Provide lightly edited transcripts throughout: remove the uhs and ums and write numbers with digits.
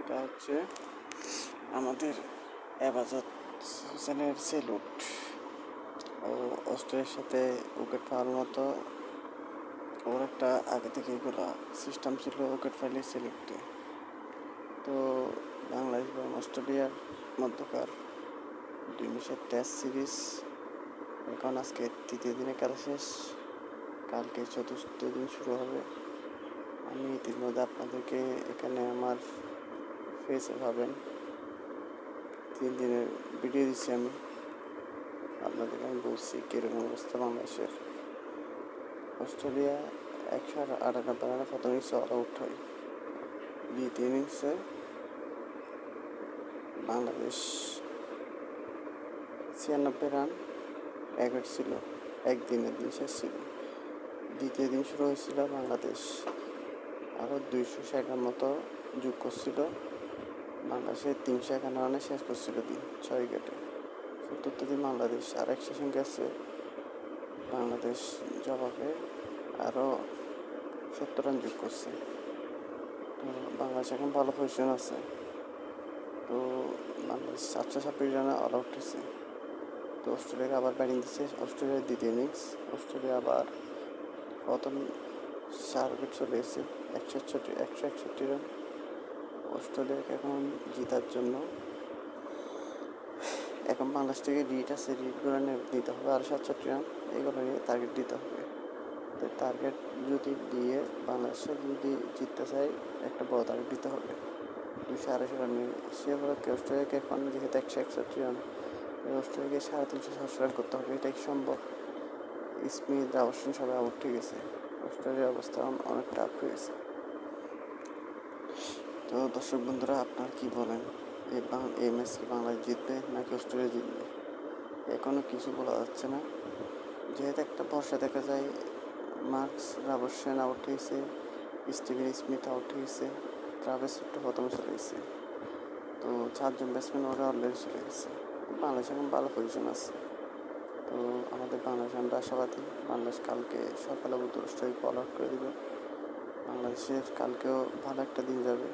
এটা হচ্ছে আমাদের এবাজত হোসেনের সেলুট। ও অস্ট্রেলিয়ার সাথে উইকেট পাওয়ার মতো ওর একটা আগে থেকে এগুলো সিস্টেম ছিল, উইকেট পাইলে সেলুটে। তো বাংলাদেশ এবং অস্ট্রেলিয়ার মধ্যকার 2 ম্যাচের টেস্ট সিরিজ এখন আজকে তৃতীয় দিনে খেলা শেষ, কালকে চতুর্থ দিন শুরু হবে। আমি ইতিমধ্যে আপনাদেরকে এখানে আমার ফেসে পাবেন 3 দিনের ভিডিও দিচ্ছি। আপনাদেরকে আমি বলছি কীরকম অবস্থা বাংলাদেশের। অস্ট্রেলিয়া 198 রানে প্রথম ইনিংসে অল আউট হয়। দ্বিতীয় ইনিংসে বাংলাদেশ 96 রান এগার ছিল, একদিনের দিন শেষ ছিল। দ্বিতীয় দিন শুরু হয়েছিল, বাংলাদেশ আরও 260 রান মতো যোগ করছিল। বাংলাদেশের 351 রানে শেষ করছিল দিন 6 উইকেটে। চতুর্থ দিন বাংলাদেশ আর এক সেশন গেছে, বাংলাদেশ জবাবে আরও 70 রান যোগ করছে। তো বাংলাদেশ এখন ভালো পজিশন আছে। তো বাংলাদেশ 726 রানে অল আউট হয়েছে। তো অস্ট্রেলিয়াকে আবার ব্যাটিং দিচ্ছে। অস্ট্রেলিয়ার দ্বিতীয় ইনিংস, অস্ট্রেলিয়া আবার প্রথম 4 উইকেট চলে এসেছে, 161 রান। অস্ট্রেলিয়াকে এখন জেতার জন্য এখন বাংলাদেশ থেকে রিট আছে, রিটগুলো নিতে হবে আরও 67 রান। এগুলো নিয়ে টার্গেট দিতে হবে। তো টার্গেট যদি দিয়ে বাংলাদেশে যদি জিততে চায়, একটা বড় টার্গেট দিতে হবে 228 রান নিয়ে। সে বলতে অস্ট্রেলিয়াকে এখন যেহেতু 161 রান, অস্ট্রেলিয়াকে 350 রান করতে হবে। এটাই সম্ভব। স্মিথ, রাওয়াসিন সবাই আউট হয়ে গেছে। অস্ট্রেলিয়ার অবস্থা অনেক টাফ হয়ে গেছে। তো দর্শক বন্ধুরা, আপনারা কি বলেন, এই ম্যাচ কি বাংলাদেশ জিতবে নাকি অস্ট্রেলিয়া জিতবে? এখনও কিছু বলা যাচ্ছে না। যেহেতু একটা ভরসা দেখা যায়, মার্কস রাবারসেন আউট হয়েছে, স্টিভেন স্মিথ আউট হয়েছে, ট্রাভিস হেড প্রথমে চলে গেছে। তো 4জন ব্যাটসম্যান ওরা অলরেডি চলে গেছে। বাংলাদেশ এখন ভালো পজিশন আছে। তো আমাদের বাংলাদেশ, আমরা আশাবাদী বাংলাদেশ কালকে সকালে অস্ট্রেলিয়াকে অল আউট করে দেবে। বাংলাদেশের কালকেও ভালো একটা দিন যাবে।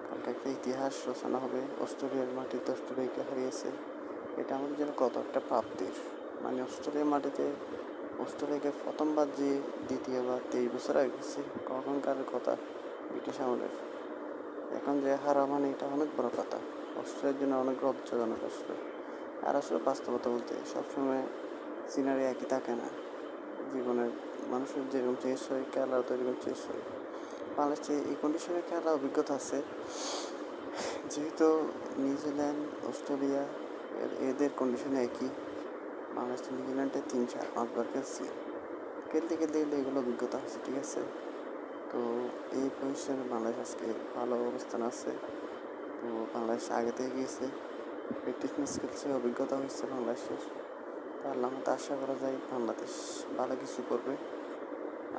কালকে একটা ইতিহাস রচনা হবে। অস্ট্রেলিয়ার মাটিতে অস্ট্রেলিয়াকে হারিয়েছে, এটা আমাদের জন্য কত একটা প্রাপ্তির। মানে অস্ট্রেলিয়ার মাটিতে অস্ট্রেলিয়াকে প্রথমবার যে দ্বিতীয়বার 23 বছর আগে গেছে, কখনকার কথা, ব্রিটিশ আমলের। এখন যে হারা, মানে এটা অনেক বড় কথা, অস্ট্রেলিয়ার জন্য অনেক লজ্জাজনক আসলে। আর আসলে বাস্তবতা বলতে সবসময় সিনারি একই থাকে না। জীবনের মানুষের যেরকম চেঞ্জ হয়, খেলাও তো এরকম চেঞ্জ হয়। বাংলাদেশে এই কন্ডিশনে খেলার অভিজ্ঞতা আছে, যেহেতু নিউজিল্যান্ড, অস্ট্রেলিয়া এদের কন্ডিশনে একই। বাংলাদেশ নিউজিল্যান্ডে 3-4-5 বার খেলছি, খেলতে খেলতে খেলতে এগুলো অভিজ্ঞতা আছে, ঠিক আছে। তো এই পজিশনে বাংলাদেশ আজকে ভালো অবস্থান আছে। তো বাংলাদেশ আগে থেকে গিয়েছে, প্র্যাকটিস ম্যাচ খেলছে, অভিজ্ঞতা হয়েছে বাংলাদেশের। তো আল্লাহ মতো আশা করা যায় বাংলাদেশ ভালো কিছু করবে।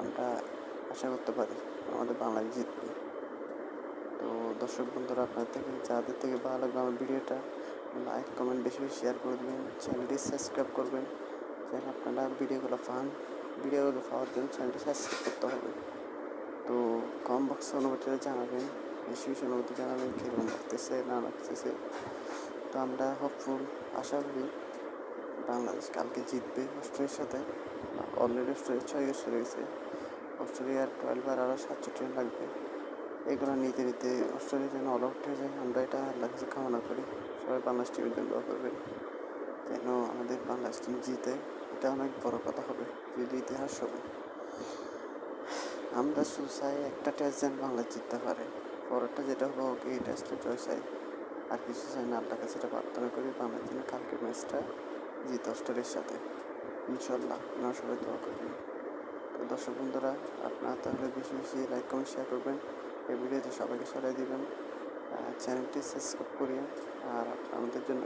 আমরা আশা করতে পারি আমাদের বাংলাদেশ জিতবে। তো দর্শক বন্ধুরা, আপনার থেকে যাদের থেকে ভালো লাগবে আমার ভিডিওটা, লাইক কমেন্ট বেশি বেশি শেয়ার করে দেবেন, চ্যানেলটি সাবস্ক্রাইব করবেন যেন আপনারা ভিডিওগুলো পাওয়ার জন্য চ্যানেলটি সাবস্ক্রাইব করতে হবে। তো কমেন্ট বক্সে অনুভূতিটা জানাবেন, বেশি বেশি অনুভূতি জানাবেন, কীরকম লাগতেছে না লাগতেছে। তো আমরা হোপফুল, আশা করি বাংলাদেশ কালকে জিতবে অস্ট্রেলিয়ার সাথে। অলরেডি অস্ট্রেলিয়া 6 উইকেট চলে গেছে, অস্ট্রেলিয়ার 12 আর আরও 67 রান লাগবে। এগুলো নিতে নিতে অস্ট্রেলিয়া যেন অল আউট হয়ে যায়, আমরা এটা আল্লাহর কাছে কামনা করি। সবাই বাংলাদেশ টিমের জন্য দোয়া করবেন যেন আমাদের বাংলাদেশ টিম জিতে। এটা অনেক বড় কথা হবে, যদি ইতিহাস হবে। আমরা শুধু চাই একটা টেস্ট যেন বাংলাদেশ জিততে পারে, পরেরটা যেটা হোক এই টেস্টে জয় চাই, আর কিছু চাই না। আল্লাহর কাছে এটা প্রার্থনা করি বাংলাদেশ যেন কালকের ম্যাচটা জিতে অস্ট্রেলিয়ার সাথে, ইনশাল্লাহ। আপনারা সবাই দোয়া করবেন। তো দর্শক বন্ধুরা, আপনারা তাহলে বেশি বেশি লাইক কমেন্ট শেয়ার করবেন, এই ভিডিওতে সবাইকে সরাই দিবেন, চ্যানেলটি সাবস্ক্রাইব করিয়ে। আর আমাদের জন্য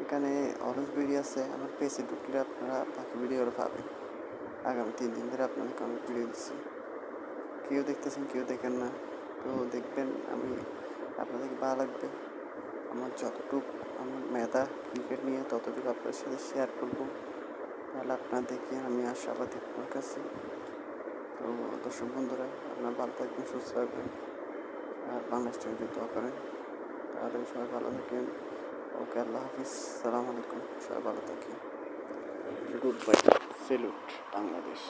এখানে অরেঞ্জ ভিডিও আছে, আমার পেজে ঢুকলে আপনারা বাকি ভিডিওগুলো পাবেন। আগামী 3 দিন ধরে আপনাদেরকে অনেক ভিডিও দিচ্ছি, কেউ দেখতেছেন কেউ দেখেন না। তো দেখবেন, আমি আপনাদেরকে ভালো লাগবে। আমার যতটুকু আমার মেধা ক্রিকেট নিয়ে ততটুকু আপনাদের সাথে শেয়ার করব, তাহলে আপনারা দেখে আমি আশাবাদী আপনার কাছে। তো দর্শক বন্ধুরা, আপনারা ভালো থাকবেন, সুস্থ থাকবেন। আর বাংলাদেশ টিম যদি দোয়া করেন। তাহলে সবাই ভালো থাকেন। ওকে, আল্লাহ হাফিজ, সালাম আলাইকুম, সবাই ভালো থাকেন, গুড বাই, সেলুট বাংলাদেশ।